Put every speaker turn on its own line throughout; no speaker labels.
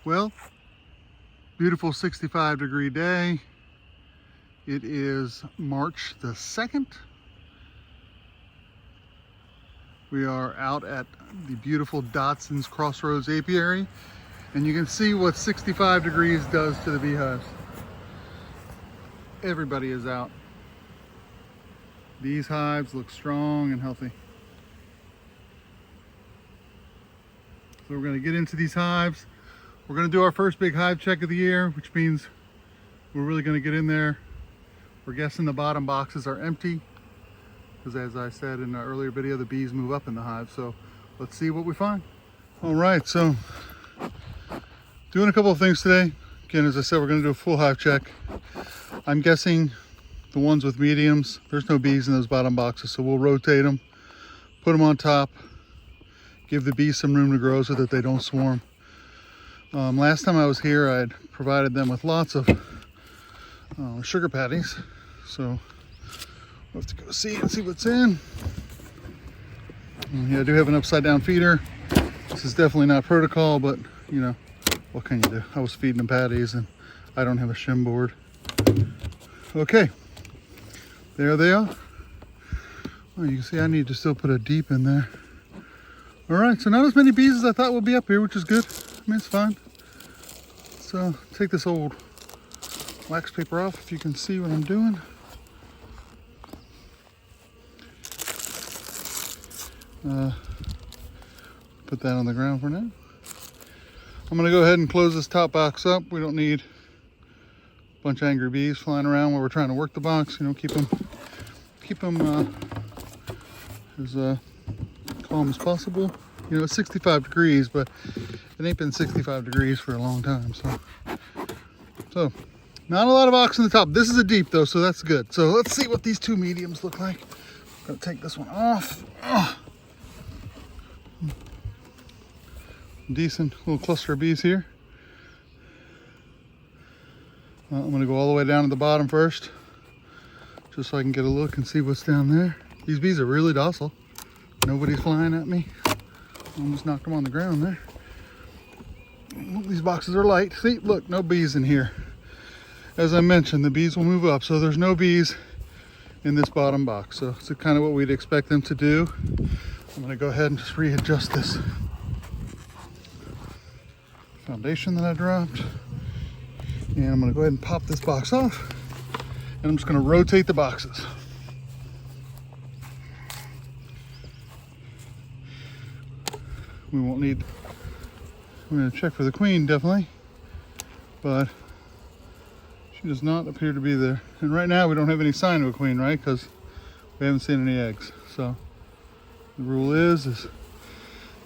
Well, beautiful 65-degree day. It is March the 2nd. We are out at the beautiful Dotson's Crossroads Apiary, and you can see what 65 degrees does to the beehives. Everybody is out. These hives look strong and healthy. So we're going to get into these hives. We're going to do our first big hive check of the year, which means we're really going to get in there. We're guessing the bottom boxes are empty because, as I said in the earlier video, the bees move up in the hive. So let's see what we find. All right, so doing a couple of things today. Again, as I said, we're going to do a full hive check. I'm guessing the ones with mediums, there's no bees in those bottom boxes, so we'll rotate them, put them on top, give the bees some room to grow so that they don't swarm. Last time I was here, I had provided them with lots of sugar patties, so we'll have to go see what's in. Yeah, I do have an upside down feeder. This is definitely not protocol, but you know, what can you do? I was feeding them patties and I don't have a shim board. Okay, there they are. Well, you can see I need to still put a deep in there. All right, so not as many bees as I thought would be up here, which is good. I mean, it's fine. So take this old wax paper off if you can see what I'm doing. Put that on the ground for now. I'm gonna go ahead and close this top box up. We don't need a bunch of angry bees flying around while we're trying to work the box. You know, keep them as calm as possible. You know, it's 65 degrees, but it ain't been 65 degrees for a long time. So not a lot of ox in the top. This is a deep though, so that's good. So let's see what these two mediums look like. I'm gonna take this one off. Decent little cluster of bees here. I'm gonna go all the way down to the bottom first, just so I can get a look and see what's down there. These bees are really docile. Nobody's flying at me. Almost knocked them on the ground there. Well, these boxes are light. See, look, no bees in here. As I mentioned, the bees will move up, so there's no bees in this bottom box. So it's kind of what we'd expect them to do. I'm gonna go ahead and just readjust this foundation that I dropped. And I'm gonna go ahead and pop this box off. And I'm just gonna rotate the boxes. We won't need, I'm gonna check for the queen definitely, but she does not appear to be there. And right now we don't have any sign of a queen, right? Because we haven't seen any eggs. So the rule is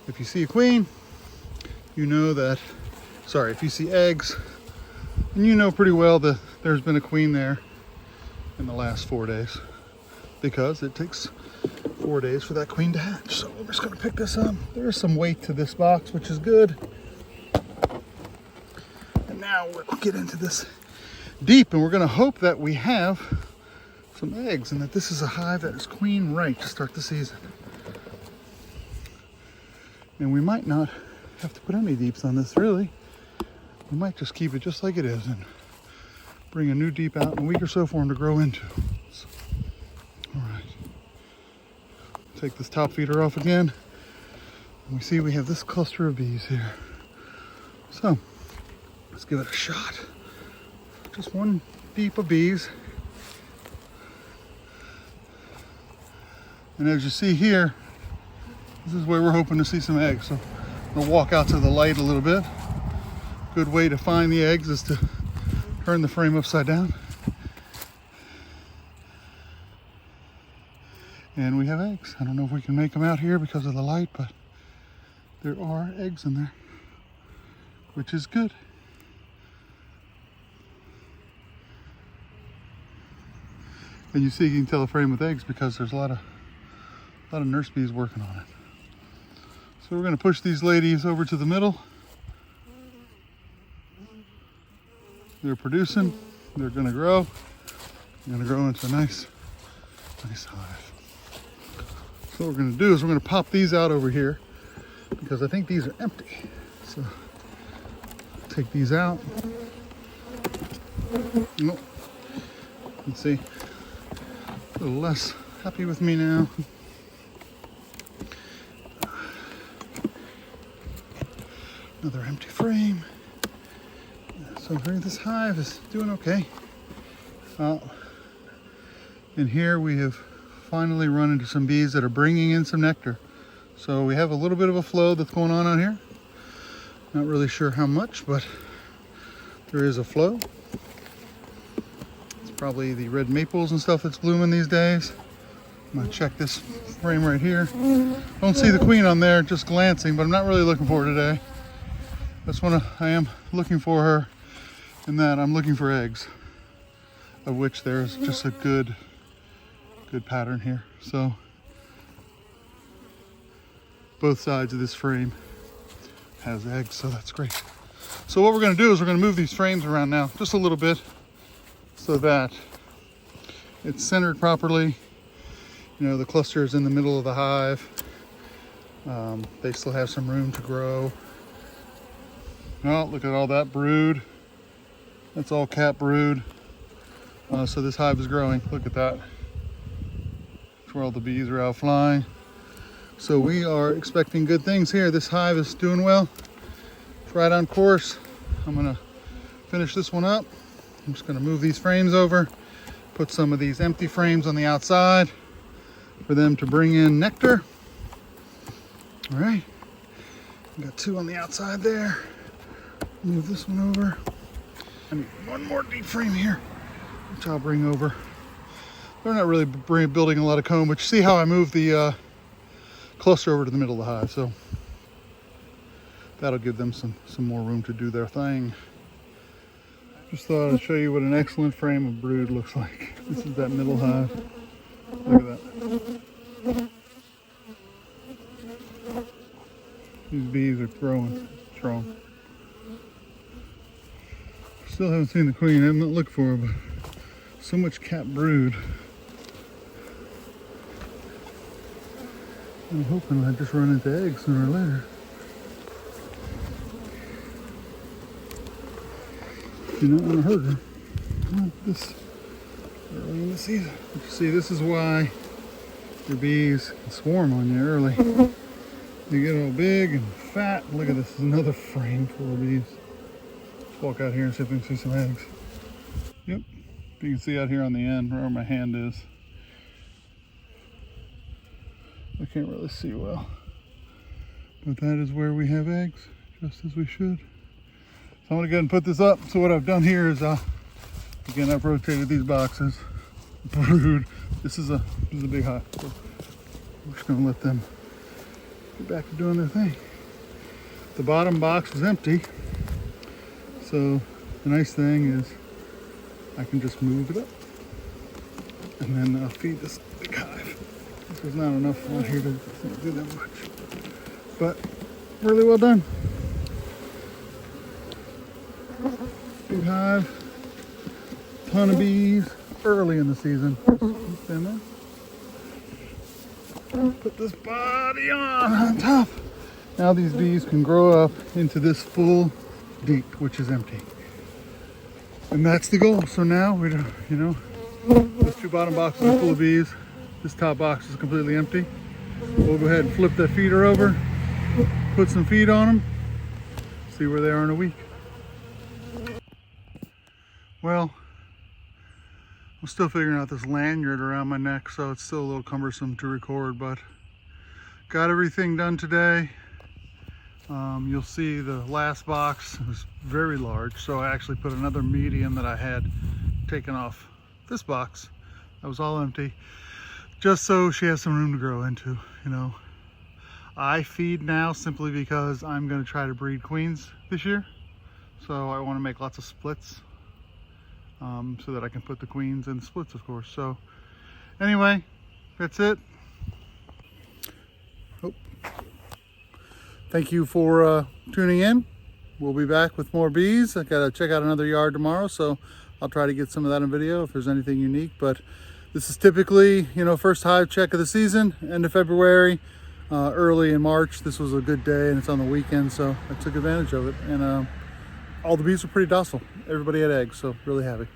if you see a queen, you know that, sorry, if you see eggs, and you know pretty well that there's been a queen there in the last 4 days, because it takes 4 days for that queen to hatch. So we're just gonna pick this up. There's some weight to this box, which is good. And now we'll get into this deep, and we're gonna hope that we have some eggs and that this is a hive that is queen right to start the season. And we might not have to put any deeps on this, really. We might just keep it just like it is and bring a new deep out in a week or so for them to grow into. So, all right. Take this top feeder off again. And we see we have this cluster of bees here. So let's give it a shot. Just one deep of bees. And as you see here, this is where we're hoping to see some eggs. So I'm gonna walk out to the light a little bit. Good way to find the eggs is to turn the frame upside down. And we have eggs. I don't know if we can make them out here because of the light, but there are eggs in there, which is good. And you see, you can tell a frame with eggs because there's a lot of nurse bees working on it. So we're going to push these ladies over to the middle. They're producing. They're going to grow. They're going to grow into a nice hive. So what we're going to do is we're going to pop these out over here because I think these are empty. So take these out. Nope. Let's see. A little less happy with me now. Another empty frame. So this hive is doing okay. In here we have finally run into some bees that are bringing in some nectar. So we have a little bit of a flow that's going on out here. Not really sure how much, but there is a flow. It's probably the red maples and stuff that's blooming these days. I'm gonna check this frame right here. Don't see the queen on there, just glancing, but I'm not really looking for her today. That's when I am looking for her, in that I'm looking for eggs, of which there's just a good pattern here. So both sides of this frame has eggs, so that's great. So what we're going to do is we're going to move these frames around now just a little bit so that it's centered properly. You know, the cluster is in the middle of the hive. They still have some room to grow. Oh, look at all that brood. That's all cat brood. So this hive is growing. Look at that. That's where all the bees are out flying. So we are expecting good things here. This hive is doing well. It's right on course. I'm gonna finish this one up. I'm just gonna move these frames over, put some of these empty frames on the outside for them to bring in nectar. All right, got two on the outside there. Move this one over. I need one more deep frame here, which I'll bring over. They're not really building a lot of comb, but you see how I moved the cluster over to the middle of the hive, so that'll give them some more room to do their thing. Just thought I'd show you what an excellent frame of brood looks like. This is that middle hive. Look at that. These bees are growing strong. Still haven't seen the queen. I'm not looking for her, but so much cat brood. I'm hoping I just run into eggs sooner or later. You don't want to hurt her. Not this early in the season. But you see, this is why your bees can swarm on you early. You get all big and fat. Look at this. This is another frame full of bees. Let's walk out here and see if we can see some eggs. Yep. You can see out here on the end where my hand is. I can't really see well, but that is where we have eggs, just as we should. So I'm gonna go ahead and put this up. So what I've done here is, again, I've rotated these boxes. Brood. This is a big hive. So we're just gonna let them get back to doing their thing. The bottom box is empty, so the nice thing is I can just move it up, and then I'll feed this big hive. There's not enough out here to do that much, but really well done. Big hive, ton of bees early in the season. Stand there. Put this body on top. Now these bees can grow up into this full deep, which is empty, and that's the goal. So now we, you know, those two bottom boxes are full of bees. This top box is completely empty. We'll go ahead and flip that feeder over, put some feed on them, see where they are in a week. Well, I'm still figuring out this lanyard around my neck, so it's still a little cumbersome to record, but got everything done today. You'll see the last box was very large, so I actually put another medium that I had taken off this box. That was all empty, just so she has some room to grow into, you know. I feed now simply because I'm going to try to breed queens this year, so I want to make lots of splits, so that I can put the queens in the splits, of course. So anyway, that's it. Oh. Thank you for tuning in. We'll be back with more bees. I gotta check out another yard tomorrow, so I'll try to get some of that in video if there's anything unique. But this is typically, you know, first hive check of the season, end of February, early in March. This was a good day and it's on the weekend, so I took advantage of it. And all the bees were pretty docile. Everybody had eggs, so really happy.